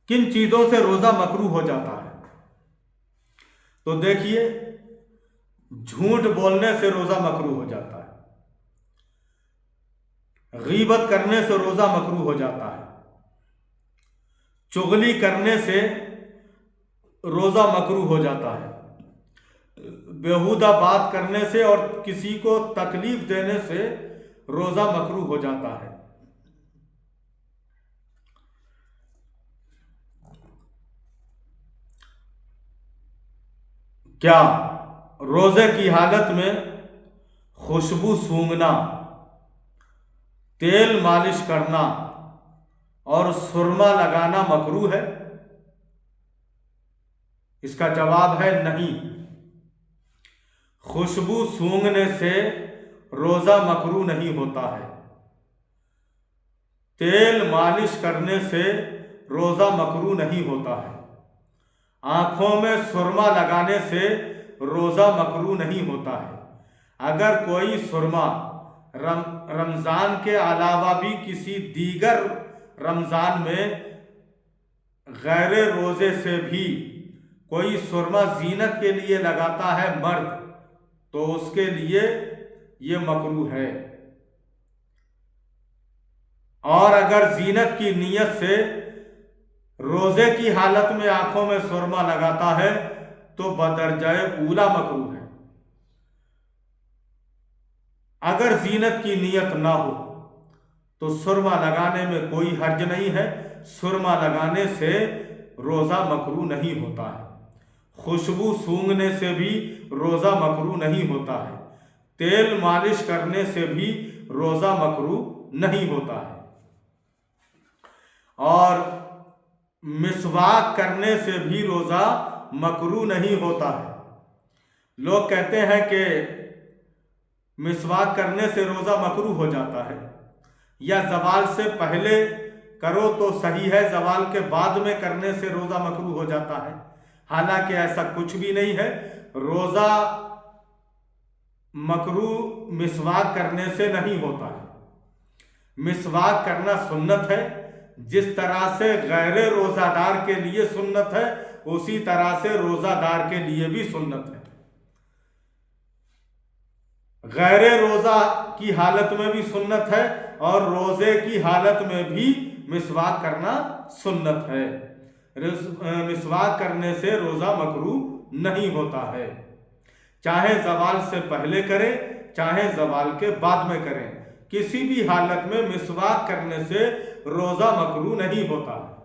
किन चीजों से रोजा मकरूह हो जाता है? तो देखिए, झूठ बोलने से रोजा मकरूह हो जाता है, गीबत करने से रोजा मकरूह हो जाता है, चुगली करने से रोजा मकरूह हो जाता है, बेहुदा बात करने से और किसी को तकलीफ देने से रोजा मकरूह हो जाता है। क्या रोजे की हालत में खुशबू सूंघना, तेल मालिश करना और सुरमा लगाना मकरूह है? इसका जवाब है नहीं। खुशबू सूंघने से रोजा मकरूह नहीं होता है, तेल मालिश करने से रोजा मकरूह नहीं होता है, आंखों में सुरमा लगाने से रोजा मकरूह नहीं होता है। अगर कोई सुरमा रमजान के अलावा भी किसी दीगर रमजान में गैर रोजे से भी कोई सुरमा जीनत के लिए लगाता है मर्द, तो उसके लिए ये मकरूह है। और अगर जीनत की नीयत से रोजे की हालत में आंखों में सुरमा लगाता है तो बदरजाए ऊला मकरूह है। अगर जीनत की नीयत ना हो तो सुरमा लगाने में कोई हर्ज नहीं है, सुरमा लगाने से रोजा मकरूह नहीं होता है। खुशबू सूंघने से भी रोजा मकरूह नहीं होता है, तेल मालिश करने से भी रोजा मकरूह नहीं होता है, और मिसवाक करने से भी रोजा मकरूह नहीं होता है। लोग कहते हैं कि मिसवाक करने से रोजा मकरूह हो जाता है, या जवाल से पहले करो तो सही है, जवाल के बाद में करने से रोजा मकरूह हो जाता है। हालांकि ऐसा कुछ भी नहीं है। रोजा मकरूह मिसवाक करने से नहीं होता है। मिसवाक करना सुन्नत है, जिस तरह से गैर रोजादार के लिए सुन्नत है उसी तरह से रोजादार के लिए भी सुन्नत है। गैर रोजा की हालत में भी सुन्नत है और रोजे की हालत में भी मिसवाक करना सुन्नत है। मिसवाक करने से रोजा मकरूह नहीं होता है, चाहे जवाल से पहले करें चाहे जवाल के बाद में करें, किसी भी हालत में मिसवाक करने से रोजा मकरूह नहीं होता है।